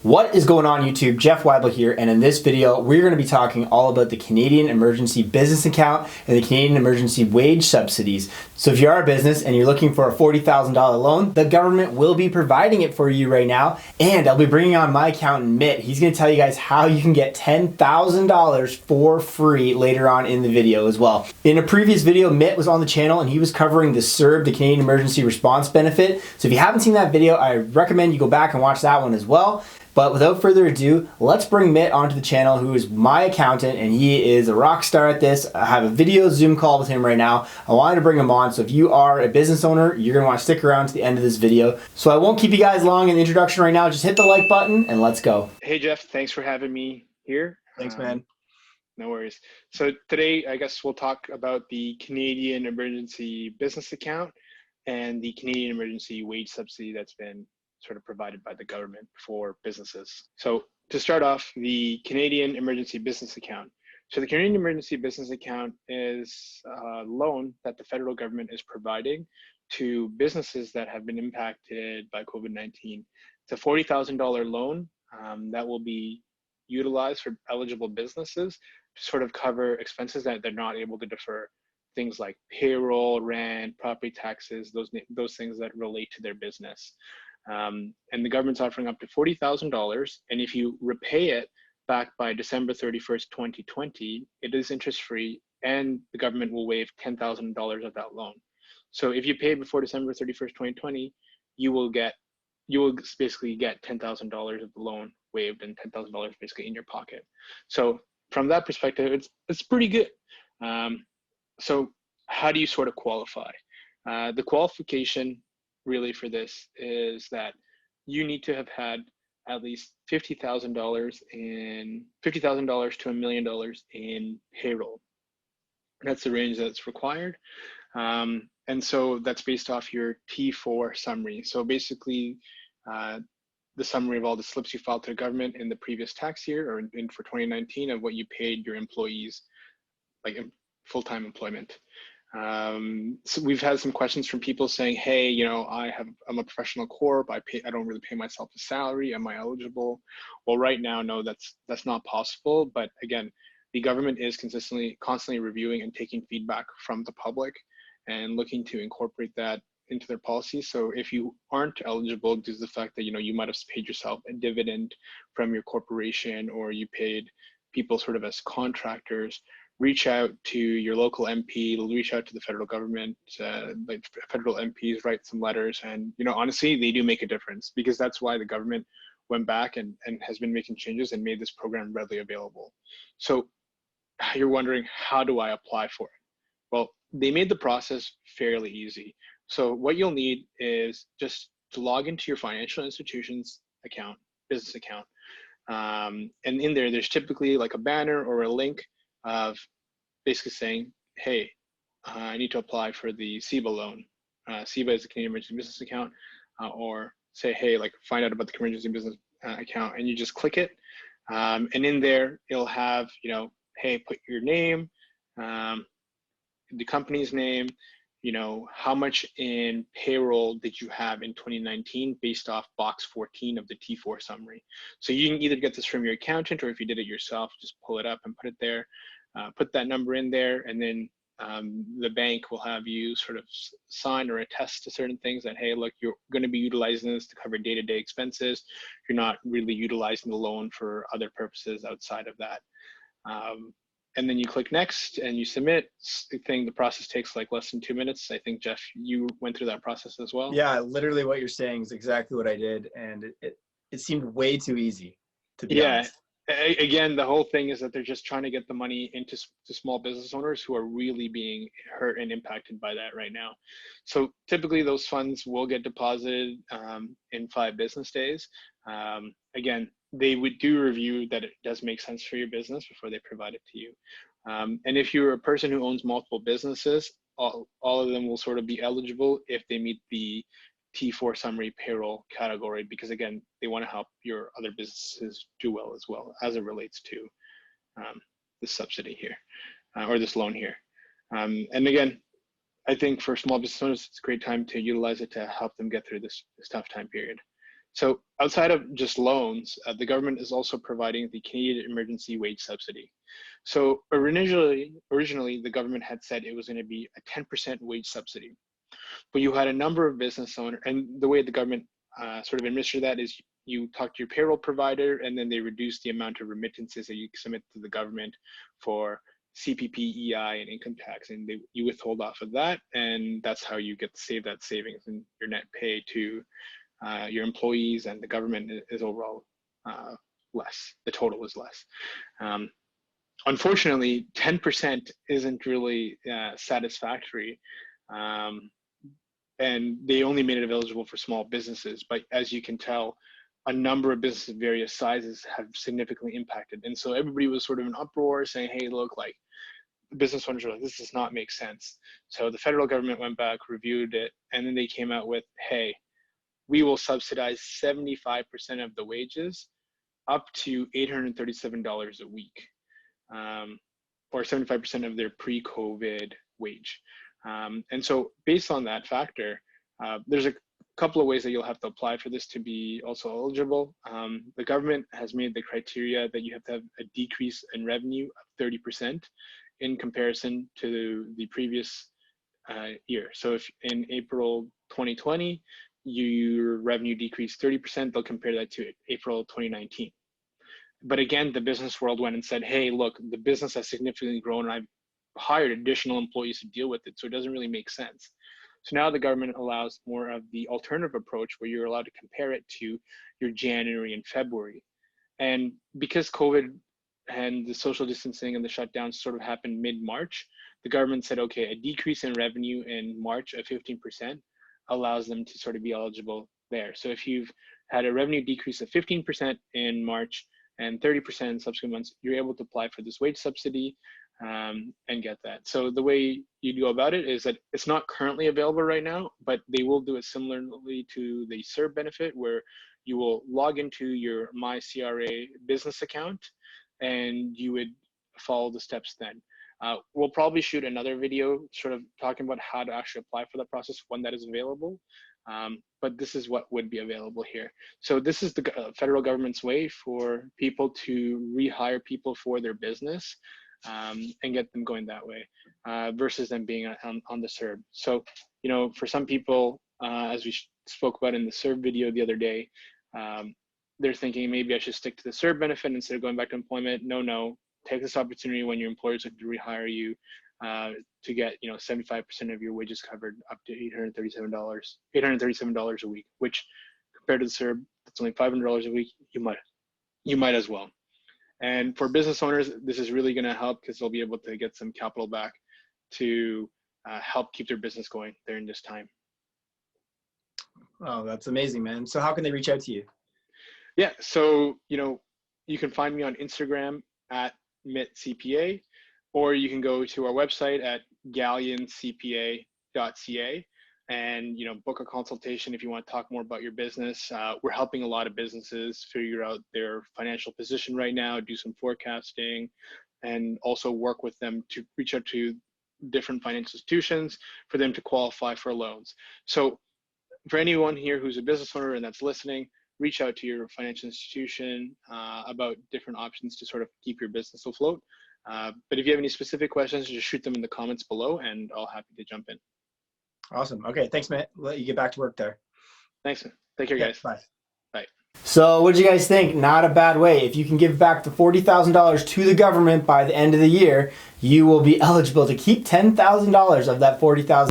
What is going on YouTube? Jeff Weibel here, and in this video we're going to be talking all about the Canadian Emergency Business Account and the Canadian Emergency Wage Subsidies. So if you are a business and you're looking for a $40,000 loan, the government will be providing it for you right now, and I'll be bringing on my accountant Mitt. He's going to tell you guys how you can get $10,000 for free later on in the video as well. In a previous video, Mitt was on the channel and he was covering the CERB, the Canadian Emergency Response Benefit. So if you haven't seen that video, I recommend you go back and watch that one as well. But without further ado, let's bring Mitt onto the channel, who is my accountant, and he is a rock star at this. I have a video Zoom call with him right now. I wanted to bring him on, so if you are a business owner, you're going to want to stick around to the end of this video. So I won't keep you guys long in the introduction right now. Just hit the like button and let's go. Hey Jeff, thanks for having me here. Thanks, man. No worries. So today, I guess we'll talk about the Canadian Emergency Business Account and the Canadian Emergency Wage Subsidy that's been sort of provided by the government for businesses. So to start off, the Canadian Emergency Business Account. So the Canadian Emergency Business Account is a loan that the federal government is providing to businesses that have been impacted by COVID-19. It's a $40,000 loan that will be utilized for eligible businesses to sort of cover expenses that they're not able to defer. Things like payroll, rent, property taxes, those things that relate to their business. And the government's offering up to $40,000, and if you repay it back by December 31st, 2020, it is interest-free, and the government will waive $10,000 of that loan. So if you pay before December 31st, 2020, you will basically get $10,000 of the loan waived and $10,000 basically in your pocket. So from that perspective, it's pretty good. So how do you sort of qualify? The qualification really for this is that you need to have had at least $50,000 to $1 million in payroll. That's the range that's required. And so that's based off your T4 summary. So basically, the summary of all the slips you filed to the government in the previous tax year or for 2019 of what you paid your employees, like in full-time employment. So we've had some questions from people saying, hey, you know, I'm a professional corp. I don't really pay myself a salary. Am I eligible? Well, right now, no, that's not possible. But again, the government is constantly reviewing and taking feedback from the public and looking to incorporate that into their policies. So if you aren't eligible due to the fact that, you know, you might have paid yourself a dividend from your corporation, or you paid people sort of as contractors, reach out to your local MP, reach out to the federal government, like federal MPs, write some letters. And, you know, honestly, they do make a difference, because that's why the government went back and has been making changes and made this program readily available. So you're wondering, how do I apply for it? Well, they made the process fairly easy. So what you'll need is just to log into your financial institution's account, business account. And in there's typically like a banner or a link of basically saying, hey, I need to apply for the CEBA loan. CEBA is the Canadian Emergency Business Account, or say, hey, like find out about the Emergency Business Account, and you just click it. And in there, it'll have, you know, hey, put your name, the company's name, you know, how much in payroll did you have in 2019 based off box 14 of the T4 summary. So you can either get this from your accountant, or if you did it yourself, just pull it up and put it there, put that number in there, and then the bank will have you sort of sign or attest to certain things that, hey, look, you're going to be utilizing this to cover day-to-day expenses. You're not really utilizing the loan for other purposes outside of that. And then you click next and you submit. The process takes like less than 2 minutes. I think, Jeff, you went through that process as well. Yeah, literally what you're saying is exactly what I did, and it seemed way too easy, to be honest. Again, the whole thing is that they're just trying to get the money into small business owners who are really being hurt and impacted by that right now. So typically those funds will get deposited in 5 business days. Again, they would do review that it does make sense for your business before they provide it to you. And if you're a person who owns multiple businesses, all of them will sort of be eligible if they meet the T4 summary payroll category, because again, they want to help your other businesses do well as it relates to this subsidy here, or this loan here. And again, I think for small business owners, it's a great time to utilize it to help them get through this tough time period. So outside of just loans, the government is also providing the Canadian Emergency Wage Subsidy. So originally the government had said it was going to be a 10% wage subsidy, but you had a number of business owners, and the way the government sort of administer that is you talk to your payroll provider, and then they reduce the amount of remittances that you submit to the government for CPP, EI, and income tax, and you withhold off of that, and that's how you get to save that savings, and your net pay to your employees and the government is overall less. The total is less. Unfortunately, 10% isn't really satisfactory. And they only made it eligible for small businesses. But as you can tell, a number of businesses of various sizes have significantly impacted. And so everybody was sort of in uproar saying, hey, look, like business owners are like, this does not make sense. So the federal government went back, reviewed it, and then they came out with, hey, we will subsidize 75% of the wages up to $837 a week, or 75% of their pre-COVID wage. And so based on that factor, there's a couple of ways that you'll have to apply for this to be also eligible. The government has made the criteria that you have to have a decrease in revenue of 30% in comparison to the previous year. So if in April 2020, your revenue decreased 30%, they'll compare that to April 2019. But again, the business world went and said, hey, look, the business has significantly grown and I've hired additional employees to deal with it, so it doesn't really make sense. So now the government allows more of the alternative approach where you're allowed to compare it to your January and February. And because COVID and the social distancing and the shutdowns sort of happened mid-March, the government said, okay, a decrease in revenue in March of 15% allows them to sort of be eligible there. So if you've had a revenue decrease of 15% in March and 30% in subsequent months, you're able to apply for this wage subsidy and get that. So the way you go about it is that it's not currently available right now, but they will do it similarly to the CERB benefit, where you will log into your MyCRA business account and you would follow the steps then. We'll probably shoot another video sort of talking about how to actually apply for that process when that is available. But this is what would be available here. So this is the federal government's way for people to rehire people for their business and get them going that way versus them being on the CERB. So, you know, for some people, as we spoke about in the CERB video the other day, they're thinking maybe I should stick to the CERB benefit instead of going back to employment. No, take this opportunity when your employers look to rehire you to get, you know, 75% of your wages covered up to $837 a week, which compared to the CERB, that's only $500 a week. You might as well. And for business owners, this is really going to help because they'll be able to get some capital back to help keep their business going during this time. Oh, that's amazing, man. So how can they reach out to you? Yeah, so, you know, you can find me on Instagram at MITCPA, or you can go to our website at galleoncpa.ca and, you know, book a consultation if you want to talk more about your business. We're helping a lot of businesses figure out their financial position right now, do some forecasting, and also work with them to reach out to different financial institutions for them to qualify for loans. So for anyone here who's a business owner and that's listening, reach out to your financial institution about different options to sort of keep your business afloat. But if you have any specific questions, just shoot them in the comments below and I'll happy to jump in. Awesome. Okay. Thanks, Matt. Let you get back to work there. Thanks. Take care, guys. Bye. Bye. So what did you guys think? Not a bad way. If you can give back the $40,000 to the government by the end of the year, you will be eligible to keep $10,000 of that $40,000.